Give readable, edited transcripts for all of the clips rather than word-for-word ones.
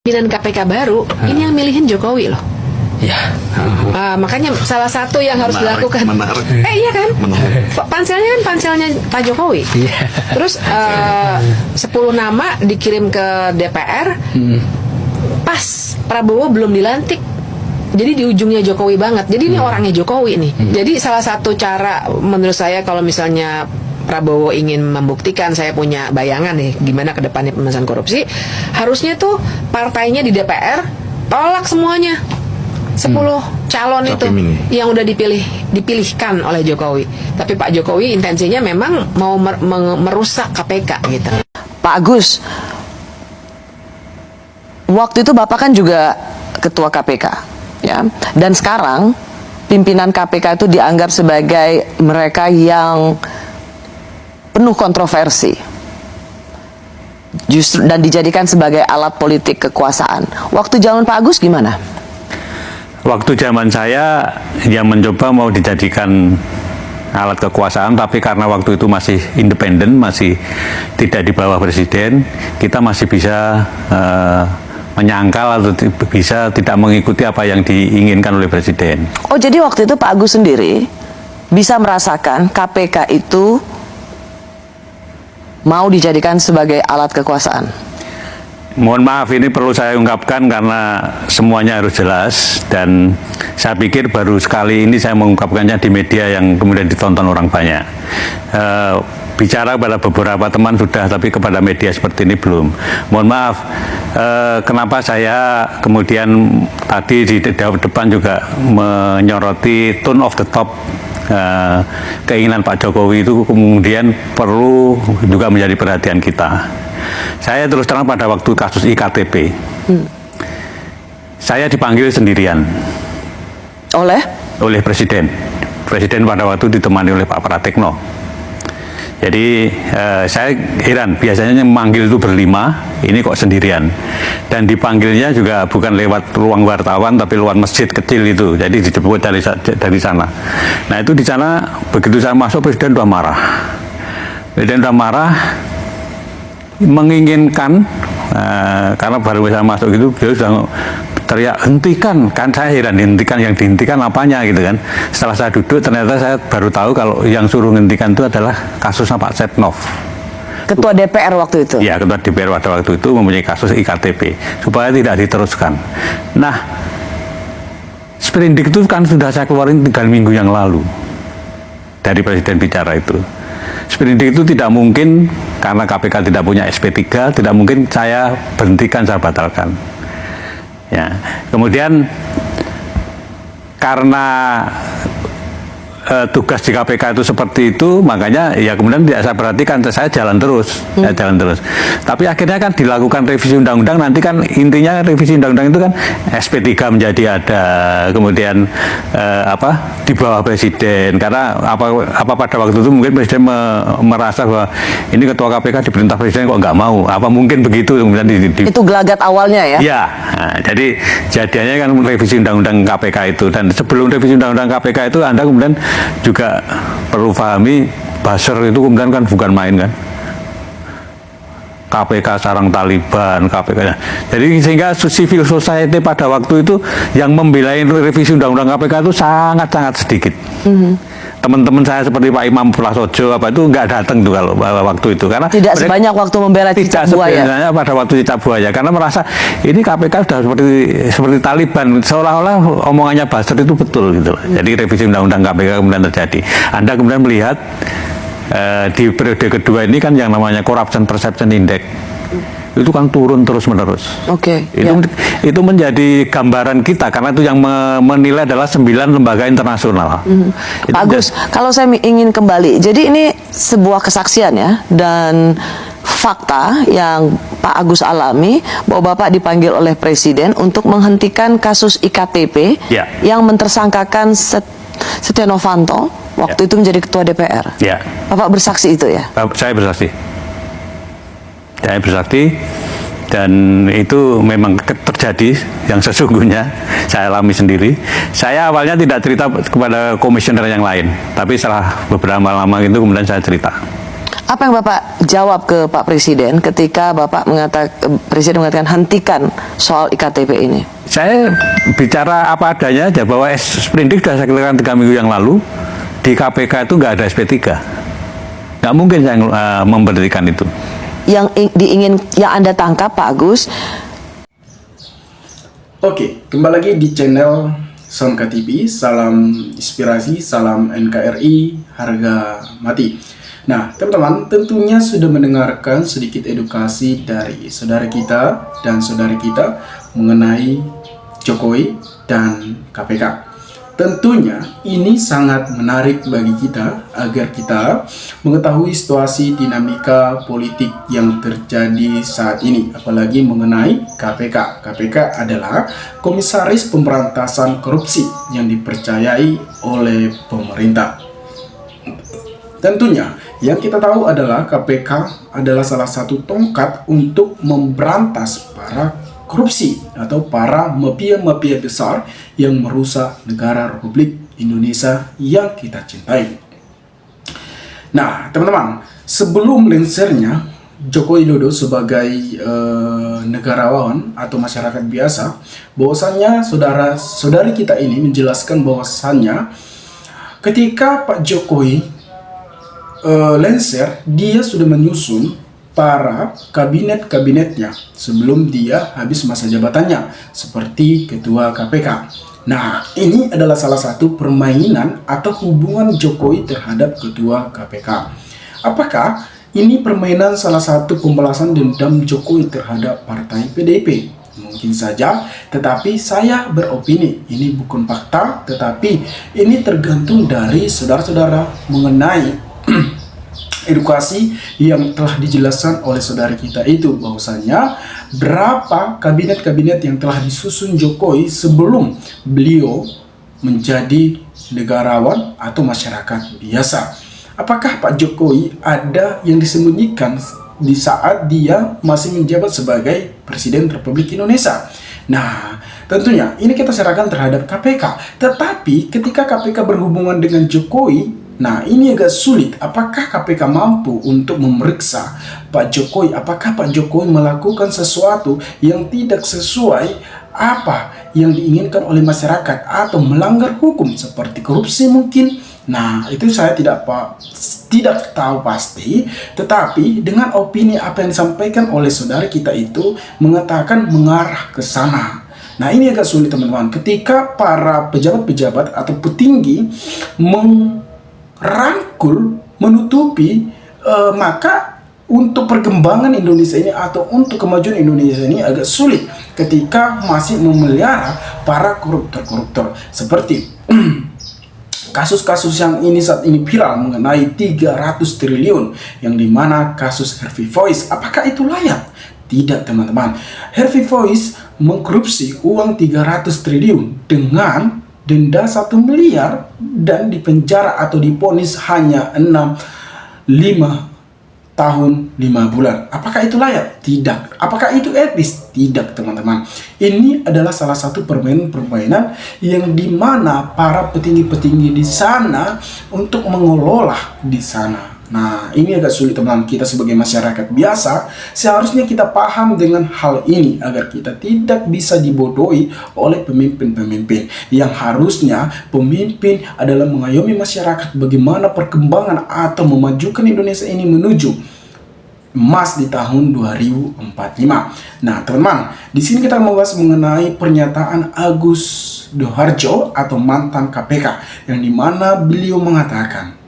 Pimpinan KPK baru, ini yang milihin Jokowi loh. Ya. Makanya salah satu yang harus dilakukan. Menarik. Iya kan? Panselnya kan panselnya Pak Jokowi. Iya. Terus 10 nama dikirim ke DPR. Pas Prabowo belum dilantik. Jadi di ujungnya Jokowi banget. Jadi ini orangnya Jokowi nih. Jadi salah satu cara menurut saya kalau misalnya Prabowo ingin membuktikan saya punya bayangan nih gimana ke depannya pemberantasan korupsi, harusnya tuh partainya di DPR tolak semuanya 10 calon itu yang udah dipilihkan oleh Jokowi. Tapi Pak Jokowi intensinya memang mau merusak KPK gitu. Pak Agus, waktu itu Bapak kan juga ketua KPK, ya. Dan sekarang pimpinan KPK itu dianggap sebagai mereka yang penuh kontroversi, justru dan dijadikan sebagai alat politik kekuasaan. Waktu zaman Pak Agus gimana? Waktu zaman saya yang mencoba mau dijadikan alat kekuasaan, tapi karena waktu itu masih independen, masih tidak di bawah presiden, kita masih bisa menyangkal atau bisa tidak mengikuti apa yang diinginkan oleh presiden. Oh, jadi waktu itu Pak Agus sendiri bisa merasakan KPK itu mau dijadikan sebagai alat kekuasaan? Mohon maaf, ini perlu saya ungkapkan karena semuanya harus jelas, dan saya pikir baru sekali ini saya mengungkapkannya di media yang kemudian ditonton orang banyak. Bicara pada beberapa teman sudah, tapi kepada media seperti ini belum. Mohon maaf, kenapa saya kemudian tadi di depan juga menyoroti tone of the top, keinginan Pak Jokowi itu kemudian perlu juga menjadi perhatian kita. Saya terus terang pada waktu kasus IKTP, saya dipanggil sendirian oleh Presiden. Presiden pada waktu ditemani oleh Pak Pratikno. Jadi saya heran, biasanya memanggil itu berlima, ini kok sendirian. Dan dipanggilnya juga bukan lewat ruang wartawan, tapi lewat masjid kecil itu. Jadi dijemput dari sana. Nah itu di sana, begitu saya masuk, Presiden sudah marah. Presiden sudah marah, menginginkan, karena baru saya masuk itu, beliau sudah teriak, hentikan. Kan saya heran, hentikan, yang dihentikan apanya gitu kan. Setelah saya duduk, ternyata saya baru tahu kalau yang suruh hentikan itu adalah kasusnya Pak Setnov, ketua DPR waktu itu. Ya, ketua DPR pada waktu itu mempunyai kasus IKTP, supaya tidak diteruskan. Nah, sprindik itu kan sudah saya keluarin 3 minggu yang lalu dari Presiden bicara itu. Sprindik itu tidak mungkin, karena KPK tidak punya SP3, tidak mungkin saya berhentikan, saya batalkan. Ya, kemudian karena tugas di KPK itu seperti itu, makanya ya kemudian tidak saya perhatikan, saya jalan terus, saya jalan terus. Tapi akhirnya kan dilakukan revisi undang-undang, nanti kan intinya revisi undang-undang itu kan SP3 menjadi ada, kemudian di bawah presiden, karena apa pada waktu itu mungkin presiden merasa bahwa ini ketua KPK diperintah presiden kok nggak mau, apa mungkin begitu, kemudian itu gelagat awalnya ya? Ya, nah, jadi jadinya kan revisi undang-undang KPK itu, dan sebelum revisi undang-undang KPK itu Anda kemudian juga perlu pahami, buzzer itu kemudian kan bukan main kan. KPK sarang Taliban, KPK. Jadi sehingga civil society pada waktu itu yang membela revisi undang-undang KPK itu sangat-sangat sedikit. Teman-teman saya seperti Pak Imam Prasojo itu nggak datang tuh kalau waktu itu, karena tidak sebanyak waktu membela cicak buaya. Sebenarnya pada waktu cicak buaya, karena merasa ini KPK sudah seperti Taliban, seolah-olah omongannya buzzer itu betul gitu. Jadi revisi undang-undang KPK kemudian terjadi. Anda kemudian melihat di periode kedua ini kan yang namanya Corruption Perception Index itu kan turun terus-menerus. Oke. Itu menjadi gambaran kita, karena itu yang menilai adalah 9 lembaga internasional. Pak Agus, kalau saya ingin kembali, jadi ini sebuah kesaksian ya, dan fakta yang Pak Agus alami bahwa Bapak dipanggil oleh Presiden untuk menghentikan kasus IKTP yang mentersangkakan Setia Novanto waktu itu menjadi ketua DPR. Ya. Bapak bersaksi itu ya? Saya bersaksi. Saya bersaksi, dan itu memang terjadi yang sesungguhnya saya alami sendiri. Saya awalnya tidak cerita kepada komisioner yang lain, tapi setelah beberapa lama itu kemudian saya cerita. Apa yang Bapak jawab ke Pak Presiden ketika Bapak Presiden mengatakan hentikan soal IKTP ini? Saya bicara apa adanya aja, bahwa sprindik sudah saya katakan 3 minggu yang lalu, di KPK itu nggak ada SP3. Nggak mungkin saya memberhentikan itu. Yang Anda tangkap, Pak Agus. Oke, kembali lagi di channel Sonka TV. Salam inspirasi, salam NKRI, harga mati. Nah, teman-teman, tentunya sudah mendengarkan sedikit edukasi dari saudara kita dan saudari kita mengenai Jokowi dan KPK. Tentunya ini sangat menarik bagi kita agar kita mengetahui situasi dinamika politik yang terjadi saat ini, apalagi mengenai KPK. KPK adalah Komisaris Pemberantasan Korupsi yang dipercayai oleh pemerintah. Tentunya yang kita tahu adalah KPK adalah salah satu tongkat untuk memberantas para korupsi atau para mafia-mafia besar yang merusak negara Republik Indonesia yang kita cintai. Nah, teman-teman, sebelum lengsernya Joko Widodo sebagai negarawan atau masyarakat biasa, bahwasannya saudara-saudari kita ini menjelaskan bahwasannya ketika Pak Jokowi lengser, dia sudah menyusun para kabinet-kabinetnya sebelum dia habis masa jabatannya seperti ketua KPK. Nah, ini adalah salah satu permainan atau hubungan Jokowi terhadap ketua KPK. Apakah ini permainan salah satu pembalasan dendam Jokowi terhadap partai PDIP? Mungkin saja, tetapi saya beropini ini bukan fakta, tetapi ini tergantung dari saudara-saudara mengenai edukasi yang telah dijelaskan oleh saudara kita itu, bahwasanya berapa kabinet-kabinet yang telah disusun Jokowi sebelum beliau menjadi negarawan atau masyarakat biasa. Apakah Pak Jokowi ada yang disembunyikan di saat dia masih menjabat sebagai Presiden Republik Indonesia? Nah, tentunya ini kita serahkan terhadap KPK. Tetapi ketika KPK berhubungan dengan Jokowi, nah, ini agak sulit. Apakah KPK mampu untuk memeriksa Pak Jokowi? Apakah Pak Jokowi melakukan sesuatu yang tidak sesuai apa yang diinginkan oleh masyarakat atau melanggar hukum seperti korupsi mungkin? Nah, itu saya tidak tahu pasti. Tetapi dengan opini apa yang disampaikan oleh saudara kita itu mengatakan mengarah ke sana. Nah, ini agak sulit, teman-teman. Ketika para pejabat-pejabat atau petinggi rangkul, menutupi, maka untuk perkembangan Indonesia ini atau untuk kemajuan Indonesia ini agak sulit ketika masih memelihara para koruptor-koruptor seperti kasus-kasus yang ini saat ini viral mengenai 300 triliun yang dimana kasus Harvey Voice. Apakah itu layak? Tidak, teman-teman. Harvey Voice mengkorupsi uang 300 triliun dengan denda 1 miliar dan dipenjara atau diponis hanya 5 tahun 5 bulan. Apakah itu layak? Tidak. Apakah itu etis? Tidak, teman-teman. Ini adalah salah satu permainan yang dimana para petinggi-petinggi di sana untuk mengelola di sana. Nah, ini agak sulit, teman-teman. Kita sebagai masyarakat biasa seharusnya kita paham dengan hal ini agar kita tidak bisa dibodohi oleh pemimpin-pemimpin yang harusnya pemimpin adalah mengayomi masyarakat bagaimana perkembangan atau memajukan Indonesia ini menuju emas di tahun 2045. Nah, teman-teman, di sini kita membahas mengenai pernyataan Agus Doharjo atau mantan KPK yang dimana beliau mengatakan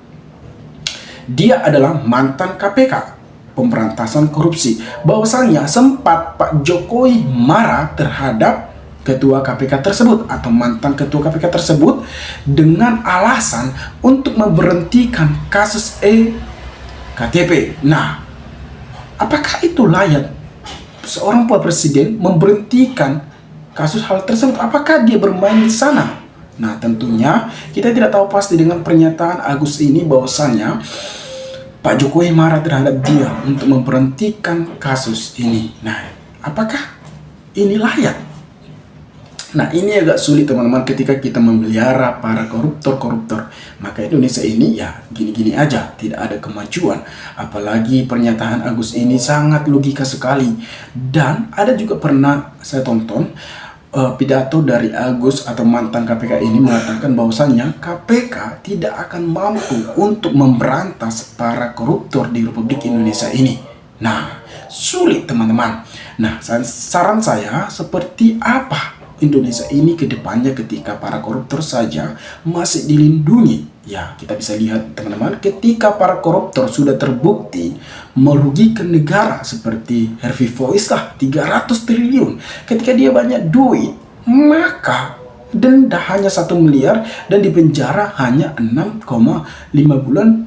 dia adalah mantan KPK pemberantasan korupsi, bahwasannya sempat Pak Jokowi marah terhadap ketua KPK tersebut atau mantan ketua KPK tersebut dengan alasan untuk memberhentikan kasus KTP. Nah, apakah itu layak seorang Pak Presiden memberhentikan kasus hal tersebut? Apakah dia bermain di sana? Nah, tentunya kita tidak tahu pasti dengan pernyataan Agus ini bahwasannya Pak Jokowi marah terhadap dia untuk memberhentikan kasus ini. Nah, apakah ini layak? Nah, ini agak sulit teman-teman ketika kita memelihara para koruptor-koruptor. Maka Indonesia ini ya gini-gini aja, tidak ada kemajuan. Apalagi pernyataan Agus ini sangat logika sekali. Dan ada juga pernah saya tonton pidato dari Agus atau mantan KPK ini mengatakan bahwasannya KPK tidak akan mampu untuk memberantas para koruptor di Republik Indonesia ini. Nah, sulit teman-teman. Nah, saran saya seperti apa Indonesia ini ke depannya ketika para koruptor saja masih dilindungi? Ya, kita bisa lihat teman-teman, ketika para koruptor sudah terbukti merugikan negara seperti Harvey Voice lah 300 triliun. Ketika dia banyak duit, maka denda hanya 1 miliar dan dipenjara hanya 6,5 bulan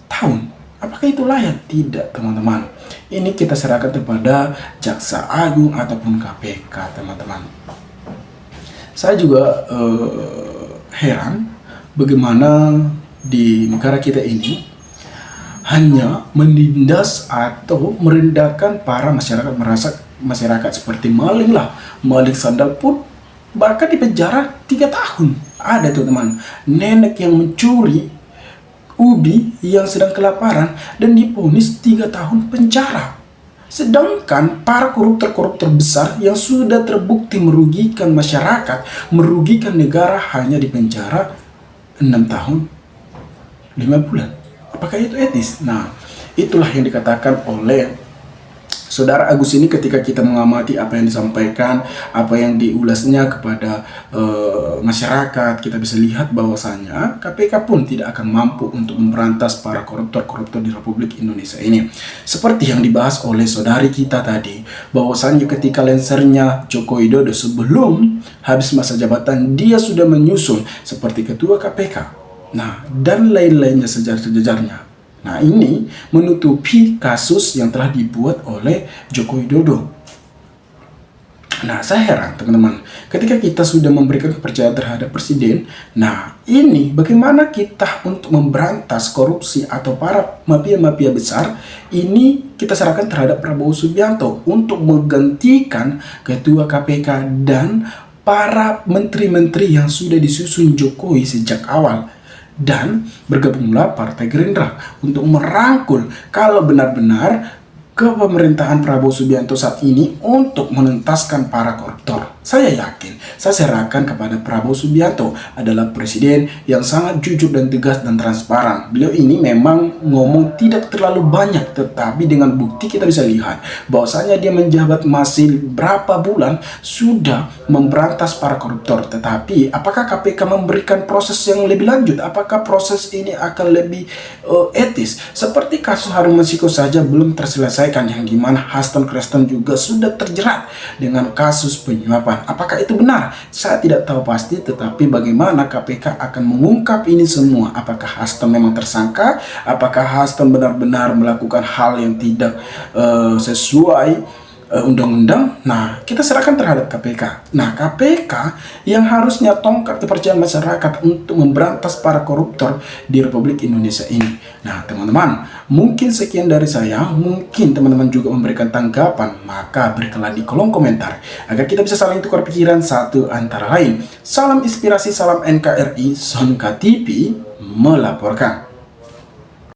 tahun. Apakah itu layak? Tidak teman-teman. Ini kita serahkan kepada Jaksa Agung ataupun KPK teman-teman. Saya juga heran bagaimana di negara kita ini hanya menindas atau merendahkan para masyarakat seperti maling lah, maling sandal pun bahkan dipenjara 3 tahun. Ada tuh teman, nenek yang mencuri ubi yang sedang kelaparan dan divonis 3 tahun penjara. Sedangkan para koruptor-koruptor besar yang sudah terbukti merugikan masyarakat, merugikan negara hanya dipenjara 6 tahun 5 bulan. Apakah itu etis? Nah, itulah yang dikatakan oleh Saudara Agus ini ketika kita mengamati apa yang disampaikan, apa yang diulasnya kepada masyarakat, kita bisa lihat bahwasanya KPK pun tidak akan mampu untuk memberantas para koruptor-koruptor di Republik Indonesia ini. Seperti yang dibahas oleh saudari kita tadi, bahwasanya ketika lensernya Joko Widodo sebelum habis masa jabatan, dia sudah menyusun seperti ketua KPK. Nah, dan lain-lainnya sejajar-sejajarnya. Nah, ini menutupi kasus yang telah dibuat oleh Joko Widodo. Nah, saya heran teman-teman, ketika kita sudah memberikan kepercayaan terhadap presiden, nah ini bagaimana kita untuk memberantas korupsi atau para mafia-mafia besar, ini kita serahkan terhadap Prabowo Subianto untuk menggantikan ketua KPK dan para menteri-menteri yang sudah disusun Jokowi sejak awal. Dan bergabunglah Partai Gerindra untuk merangkul kalau benar-benar kepemerintahan Prabowo Subianto saat ini untuk menuntaskan para koruptor. Saya yakin, saya serahkan kepada Prabowo Subianto adalah presiden yang sangat jujur dan tegas dan transparan. Beliau ini memang ngomong tidak terlalu banyak, tetapi dengan bukti kita bisa lihat bahwasanya dia menjabat masih berapa bulan sudah memberantas para koruptor. Tetapi apakah KPK memberikan proses yang lebih lanjut? Apakah proses ini akan lebih etis? Seperti kasus Harun Masiku saja belum terselesaikan, yang dimana Hasto Creston juga sudah terjerat dengan kasus penyuapan. Apakah itu benar? Saya tidak tahu pasti, tetapi bagaimana KPK akan mengungkap ini semua? Apakah Hasto memang tersangka? Apakah Hasto benar-benar melakukan hal yang tidak sesuai undang-undang? Nah, kita serahkan terhadap KPK. Nah, KPK yang harusnya tongkat kepercayaan masyarakat untuk memberantas para koruptor di Republik Indonesia ini. Nah, teman-teman, mungkin sekian dari saya. Mungkin teman-teman juga memberikan tanggapan, maka berikanlah di kolom komentar agar kita bisa saling tukar pikiran satu antara lain. Salam inspirasi, salam NKRI, Sonka TV melaporkan.